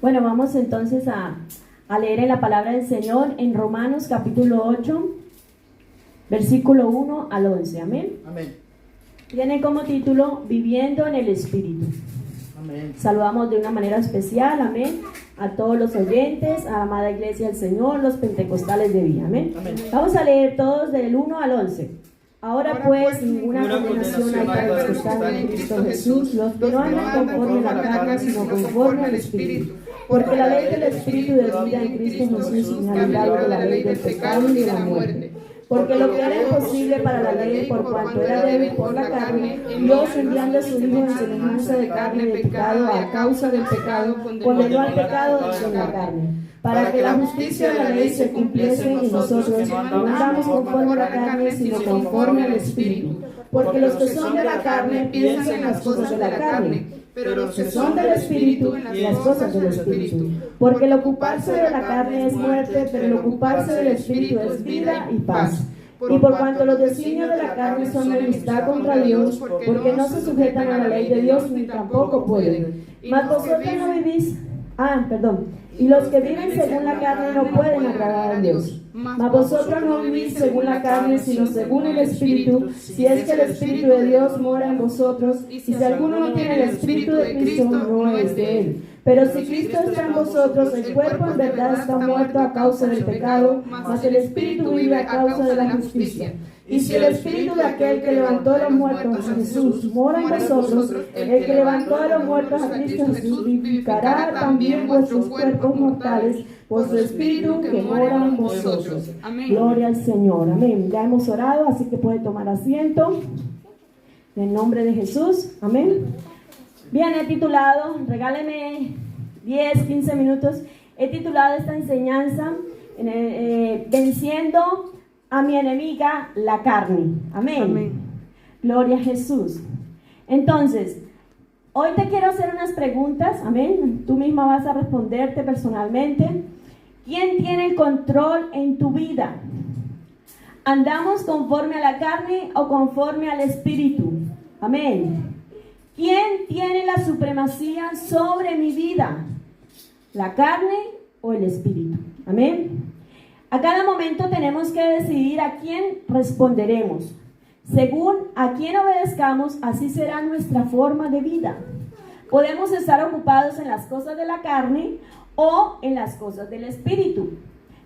Bueno, vamos entonces a leer en la palabra del Señor en Romanos capítulo 8, versículo 1 al 11. Amén. Amén. Tiene como título Viviendo en el Espíritu. Amén. Saludamos de una manera especial, amén, a todos los oyentes, a la amada iglesia del Señor, los pentecostales de vida. Amén. Amén. Vamos a leer todos del 1 al 11. Ahora pues, ninguna condenación hay para los que están en Cristo Jesús, los que no andan conforme a la carne, sino conforme al Espíritu. Porque la ley del Espíritu de vida en Cristo Jesús me ha librado de la ley del pecado y de la muerte. Porque lo que era imposible para la ley, por cuanto era débil por la carne, Dios, enviando a su Hijo en semejanza de carne de pecado a causa del pecado, condenó al pecado en la carne, para que la justicia de la ley se cumpliese en nosotros, no andamos conforme a la carne, sino conforme al Espíritu. Porque los que son de la carne piensan en las cosas de la carne, pero los que son del Espíritu en las cosas del Espíritu. Porque el ocuparse de la carne es muerte, pero el ocuparse del Espíritu es vida y paz. Y por cuanto los designios de la carne son enemistad contra Dios, porque no se sujetan a la ley de Dios ni tampoco pueden. Mas vosotros no vivís, y los que viven según la carne no pueden agradar a Dios. Mas vosotros no vivís según la carne, sino según el Espíritu, si es que el Espíritu de Dios mora en vosotros, y si alguno no tiene el Espíritu de Cristo, no es de él. Pero si Cristo está en vosotros, el cuerpo en verdad está muerto a causa del pecado, mas el Espíritu vive a causa de la justicia. Y si el Espíritu de aquel que levantó a los muertos a Jesús mora en vosotros, el que levantó a los muertos a Cristo Jesús vivificará también vuestros cuerpos mortales por su Espíritu que mora en vosotros. Gloria al Señor. Amén. Ya hemos orado, así que puede tomar asiento. En el nombre de Jesús. Amén. Bien, he titulado, regáleme 10, 15 minutos, he titulado esta enseñanza Venciendo a mi enemiga, la carne. Amén. Amén. Gloria a Jesús. Entonces, hoy te quiero hacer unas preguntas. Amén. Tú misma vas a responderte personalmente. ¿Quién tiene el control en tu vida? ¿Andamos conforme a la carne o conforme al Espíritu? Amén. ¿Quién tiene la supremacía sobre mi vida? ¿La carne o el Espíritu? Amén. A cada momento tenemos que decidir a quién responderemos. Según a quién obedezcamos, así será nuestra forma de vida. Podemos estar ocupados en las cosas de la carne o en las cosas del Espíritu.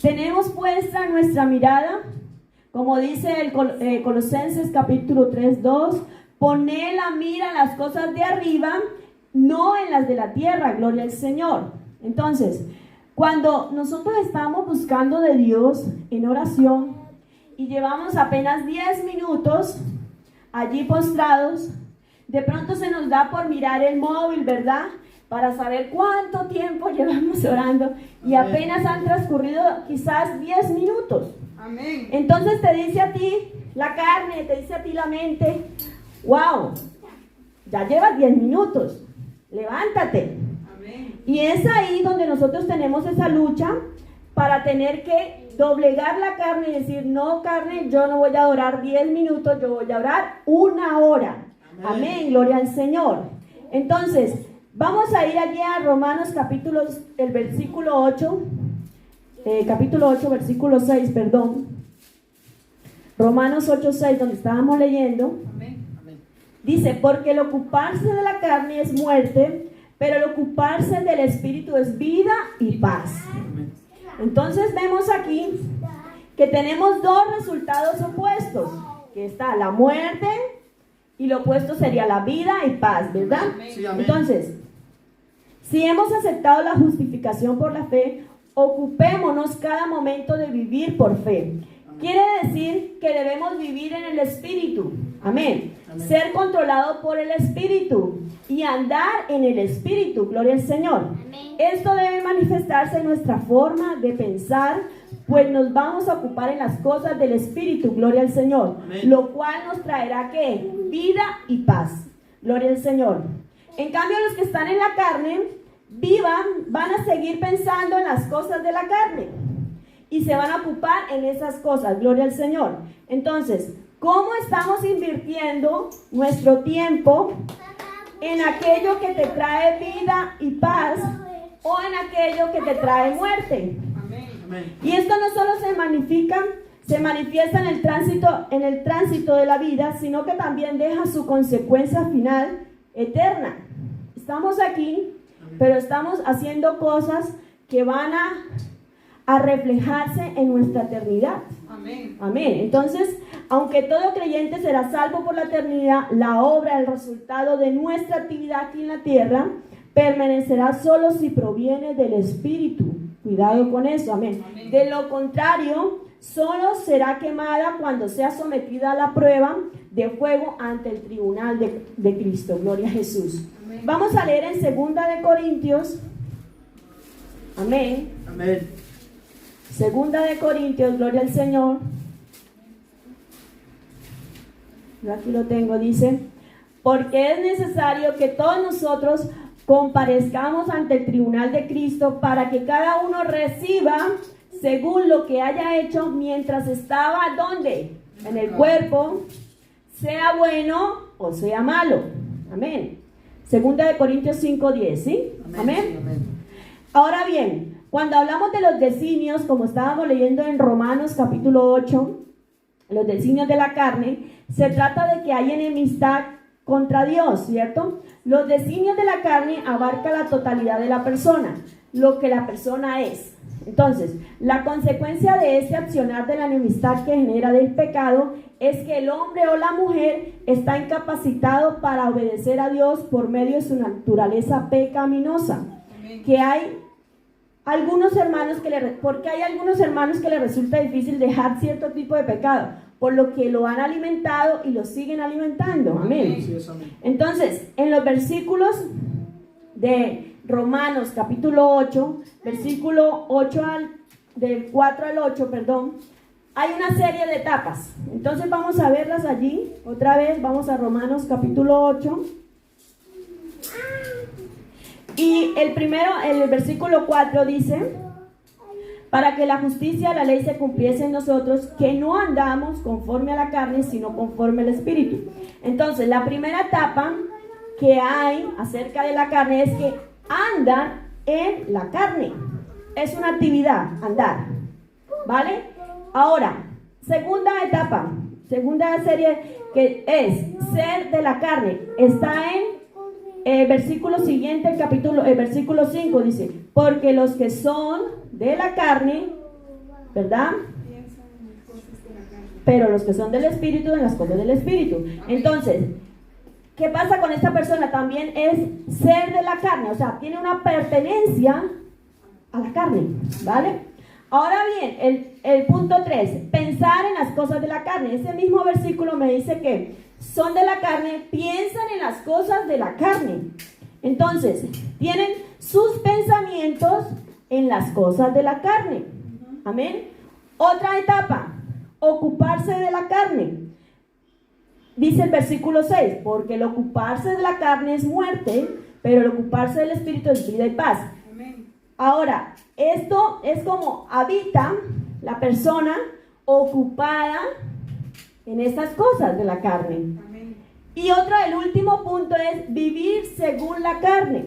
Tenemos puesta nuestra mirada, como dice el Colosenses capítulo 3:2, poned la mira en las cosas de arriba, no en las de la tierra, gloria al Señor. Entonces, cuando nosotros estamos buscando de Dios en oración y llevamos apenas 10 minutos allí postrados, de pronto se nos da por mirar el móvil, ¿verdad? Para saber cuánto tiempo llevamos orando y apenas han transcurrido quizás 10 minutos. Amén. Entonces te dice a ti la carne, te dice a ti la mente, wow, ya llevas 10 minutos, levántate. Y es ahí donde nosotros tenemos esa lucha para tener que doblegar la carne y decir, no carne, yo no voy a orar 10 minutos, yo voy a orar 1 hora. Amén, gloria al Señor. Entonces, vamos a ir allí a Romanos capítulo 8, versículo 6, perdón. Romanos 8:6, donde estábamos leyendo. Dice, porque el ocuparse de la carne es muerte, pero el ocuparse del Espíritu es vida y paz. Entonces vemos aquí que tenemos dos resultados opuestos, que está la muerte y lo opuesto sería la vida y paz, ¿verdad? Sí, amén. Entonces, si hemos aceptado la justificación por la fe, ocupémonos cada momento de vivir por fe. Quiere decir que debemos vivir en el Espíritu. Amén. Amén. Ser controlado por el Espíritu y andar en el Espíritu. Gloria al Señor. Amén. Esto debe manifestarse en nuestra forma de pensar, pues nos vamos a ocupar en las cosas del Espíritu. Gloria al Señor. Amén. Lo cual nos traerá ¿qué? Vida y paz. Gloria al Señor. En cambio, los que están en la carne, van a seguir pensando en las cosas de la carne y se van a ocupar en esas cosas. Gloria al Señor. Entonces, ¿cómo estamos invirtiendo nuestro tiempo en aquello que te trae vida y paz o en aquello que te trae muerte. Amén. Y esto no solo se manifiesta en el tránsito de la vida, sino que también deja su consecuencia final eterna. Estamos aquí, pero estamos haciendo cosas que van a reflejarse en nuestra eternidad. Amén. Amén. Entonces, aunque todo creyente será salvo por la eternidad, la obra, el resultado de nuestra actividad aquí en la tierra, permanecerá solo si proviene del Espíritu. Cuidado con eso, amén. Amén. De lo contrario, solo será quemada cuando sea sometida a la prueba de fuego ante el tribunal de Cristo. Gloria a Jesús. Amén. Vamos a leer en 2 de Corintios. Amén. Amén. 2 de Corintios, gloria al Señor. Yo aquí lo tengo, dice: porque es necesario que todos nosotros comparezcamos ante el tribunal de Cristo para que cada uno reciba según lo que haya hecho mientras estaba, ¿dónde? En el cuerpo, sea bueno o sea malo. Amén. 2 de Corintios 5:10, ¿sí? Amén. Sí, amén. Ahora bien, cuando hablamos de los designios, como estábamos leyendo en Romanos capítulo 8, los designios de la carne, se trata de que hay enemistad contra Dios, ¿cierto? Los designios de la carne abarcan la totalidad de la persona, lo que la persona es. Entonces, la consecuencia de ese accionar de la enemistad que genera del pecado es que el hombre o la mujer está incapacitado para obedecer a Dios por medio de su naturaleza pecaminosa. Amén. Que hay algunos hermanos porque hay algunos hermanos que les resulta difícil dejar cierto tipo de pecado, por lo que lo han alimentado y lo siguen alimentando. Amén. Sí, es amén. Entonces, en los versículos de Romanos capítulo 8, versículo 8 del 4 al 8, perdón, hay una serie de etapas. Entonces vamos a verlas allí. Otra vez vamos a Romanos capítulo 8. Y el versículo 4 dice: para que la justicia de la ley se cumpliese en nosotros, que no andamos conforme a la carne, sino conforme al Espíritu. Entonces, la primera etapa que hay acerca de la carne es que andan en la carne. Es una actividad, andar. ¿Vale? Ahora, segunda etapa, segunda serie, que es ser de la carne. Está en el versículo siguiente, el versículo 5 dice: porque los que son de la carne, ¿verdad? Pero los que son del Espíritu, en las cosas del Espíritu. Entonces, ¿qué pasa con esta persona? También es ser de la carne, o sea, tiene una pertenencia a la carne, ¿vale? Ahora bien, el punto 3, pensar en las cosas de la carne. Ese mismo versículo me dice que son de la carne, piensan en las cosas de la carne. Entonces, tienen sus pensamientos en las cosas de la carne. Amén. Otra etapa, ocuparse de la carne. Dice el versículo 6, porque el ocuparse de la carne es muerte, pero el ocuparse del Espíritu es vida y paz. Amén. Ahora, esto es como habita la persona ocupada en estas cosas de la carne. Amén. Y el último punto es vivir según la carne.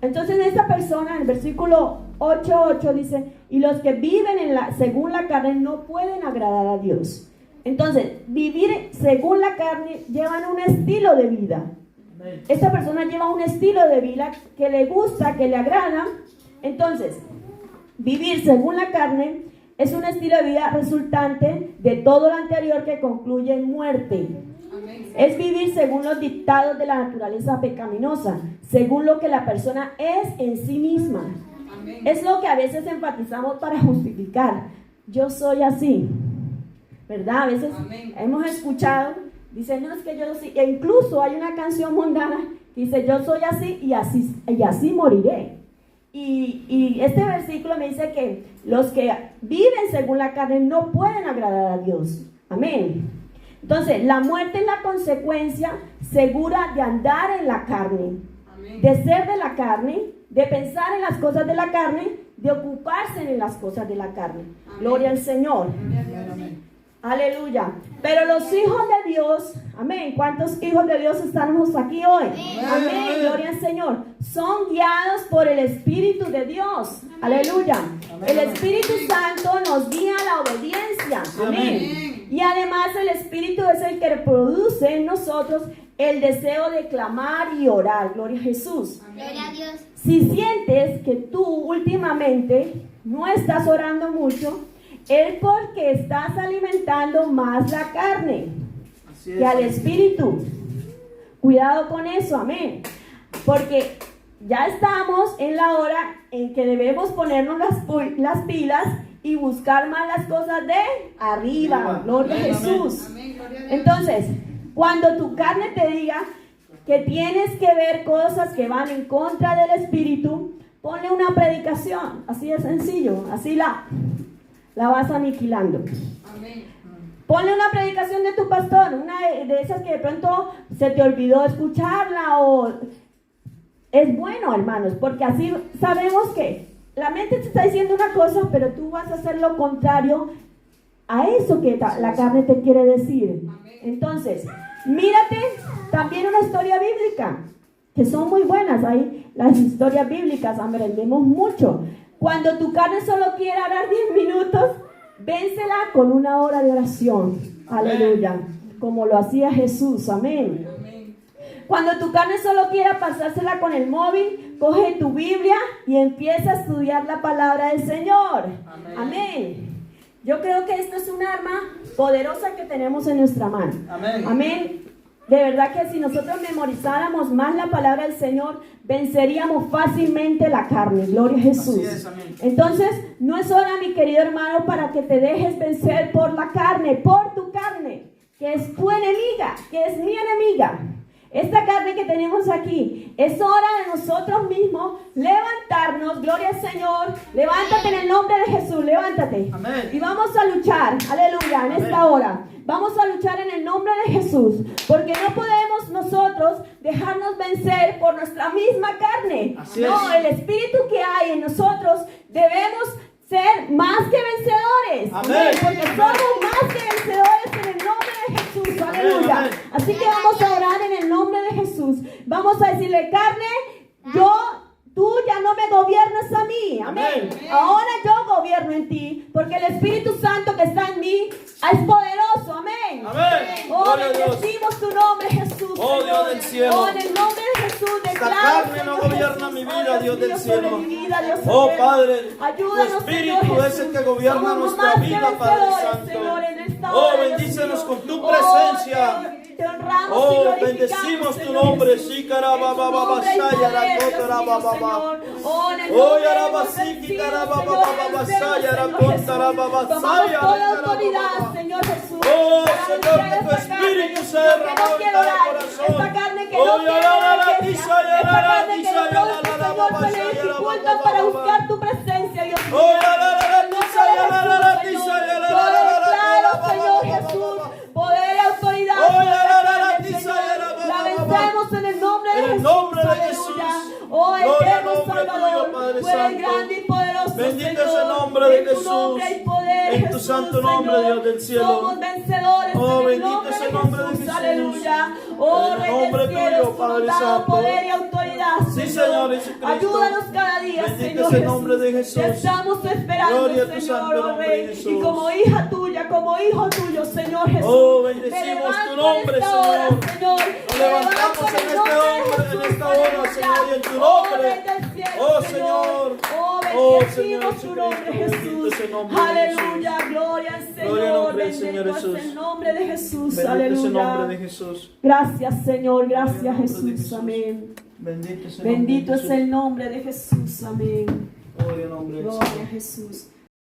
Entonces esta persona, en el versículo 8:8 dice: y los que viven según la carne no pueden agradar a Dios. Entonces, vivir según la carne llevan un estilo de vida. Amén. Esta persona lleva un estilo de vida que le gusta, que le agrada. Entonces, vivir según la carne es un estilo de vida resultante de todo lo anterior que concluye en muerte. Amén. Es vivir según los dictados de la naturaleza pecaminosa, según lo que la persona es en sí misma. Amén. Es lo que a veces enfatizamos para justificar. Yo soy así, ¿verdad? A veces Amén. hemos escuchado, dicen: no, es que yo soy, e incluso hay una canción mundana que dice: yo soy así y así moriré. Y este versículo me dice que los que viven según la carne no pueden agradar a Dios. Amén. Entonces, la muerte es la consecuencia segura de andar en la carne, Amén. de ser de la carne, de pensar en las cosas de la carne, de ocuparse en las cosas de la carne. Amén. Gloria al Señor. Amén. Aleluya. Pero los hijos de Dios, amén. ¿Cuántos hijos de Dios estamos aquí hoy? Amén. Gloria al Señor. Son guiados por el Espíritu de Dios. Aleluya. El Espíritu Santo nos guía a la obediencia. Amén. Y además el Espíritu es el que produce en nosotros el deseo de clamar y orar. Gloria a Jesús. Gloria a Dios. Si sientes que tú últimamente no estás orando mucho, es porque estás alimentando más la carne que al Espíritu. Cuidado con eso, amén. Porque ya estamos en la hora en que debemos ponernos las pilas y buscar más las cosas de arriba. Gloria a Jesús. Entonces, cuando tu carne te diga que tienes que ver cosas que van en contra del Espíritu, ponle una predicación, así de sencillo, así la vas aniquilando. Amén. Ponle una predicación de tu pastor, una de esas que de pronto se te olvidó escucharla, o es bueno, hermanos, porque así sabemos que la mente te está diciendo una cosa, pero tú vas a hacer lo contrario a eso que la carne te quiere decir. Entonces, mírate también una historia bíblica, que son muy buenas. Ahí las historias bíblicas aprendemos mucho. Cuando tu carne solo quiere orar 10 minutos, vénsela con una hora de oración. Aleluya. Como lo hacía Jesús. Amén. Cuando tu carne solo quiera pasársela con el móvil, coge tu Biblia y empieza a estudiar la palabra del Señor. Amén. Yo creo que esto es un arma poderosa que tenemos en nuestra mano. Amén. De verdad que si nosotros memorizáramos más la palabra del Señor, venceríamos fácilmente la carne. Gloria a Jesús. Así es, amén. Entonces, no es hora, mi querido hermano, para que te dejes vencer por la carne, por tu carne, que es tu enemiga, que es mi enemiga. Esta carne que tenemos aquí, es hora de nosotros mismos levantarnos. Gloria al Señor. Levántate en el nombre de Jesús, levántate. Amén. Y vamos a luchar, aleluya, en esta hora. Vamos a luchar en el nombre de Jesús, porque no podemos nosotros dejarnos vencer por nuestra misma carne. Así no, es. el espíritu que hay en nosotros debemos ser más que vencedores. Amén. Porque somos más que vencedores en el nombre de Jesús. Aleluya. Amén. Así que vamos a orar en el nombre de Jesús. Vamos a decirle, carne, tú ya no me gobiernas a mí. Amén. Ahora yo gobierno en ti, porque el Espíritu Santo que está en mí es poderoso. Amén. Amén. Oh, Gloria a Dios. bendecimos tu nombre, Jesús. Oh, Señor. Dios del cielo. Oh, en el nombre de Jesús declaro, carne no Señor gobierna Jesús, mi vida, Dios del mío, sobre cielo. mi vida, Dios Oh, eterno. Padre, Ayúdanos, tu Espíritu Señor es el Jesús. que gobierna Somos nuestra más que vida, Padre vencedores, Santo. Señor, en esta Oh, hora, Dios bendícenos mío. con tu Oh, presencia. te honramos y Oh, glorificamos, bendecimos tu Señor nombre. Jesús. Sí, caraba, En tu baba, nombre hay basaya, poder, la Dios cota, mío, baba, Señor. Oh, en el Oh, nombre ya la hemos basiki, vencido, caraba, Señor, baba, vencemos, basaya, la Señor cota, Jesús. baba, Tomamos basaya, toda la autoridad, baba. Señor Jesús. Oh, para Señor, luchar que tu esta carne, Espíritu Dios sea mío, que derramado no en quiere cada orar. corazón. Esta carne que Oh, no ya quiere la orar, la que tisa, esta ya la carne que tisa, no ya produce, la Señor, baba, se le ya la dificulta baba, para baba. buscar tu presencia, Dios mío. Oh, ya la tisa, ya la tisa, ya la Yo declaro, baba, Señor baba, Jesús, baba. poder y autoridad. Oh, sobre ya esta la carne, tisa, Señor. ya la baba, La baba. vencemos en el nombre de En el Jesús. nombre de Aleluya. Jesús. Oh, Gloria al eterno nombre Salvador, tuyo, Padre tú eres Santo. grande y poderoso, Bendito Señor. es el nombre de En tu Jesús. nombre hay poder, En tu Jesús, santo nombre, Señor. Dios del cielo. Somos vencedores Oh, en el bendito nombre es de el nombre de Jesús. Jesús. Aleluya. Oh, En el Rey nombre del cielo, tuyo, tú nos Padre das Santo. poder y autoridad, Sí, Señor. Señor Jesucristo. Ayúdanos cada día, Bendito Señor es el nombre de Jesús. Jesús. Te estamos esperando, Gloria a tu Señor, santo oh nombre, Rey. Jesús. Y como hija tuya, como hijo tuyo, Señor Jesús. Oh, me bendecimos levanto tu nombre, en esta hora, Señor. Señor. Nos levantamos en este hombre, en esta hora, Señor, y en tu nombre. Oh, Señor. Oh, Oh, bendecimos Señor tu nombre, Jesucristo, Jesús. bendito es el nombre de Aleluya, gloria al Señor. Gloria al nombre del Señor Bendito es Jesús. el nombre de Jesús. Bendito es Aleluya. el nombre de Jesús. Gracias, Señor. Gloria Gracias, al nombre de Jesús. Jesús. Amén. Bendito es el Bendito nombre es de Jesús. el nombre de Jesús. Amén. Gloria al nombre del Gloria a Señor. Jesús.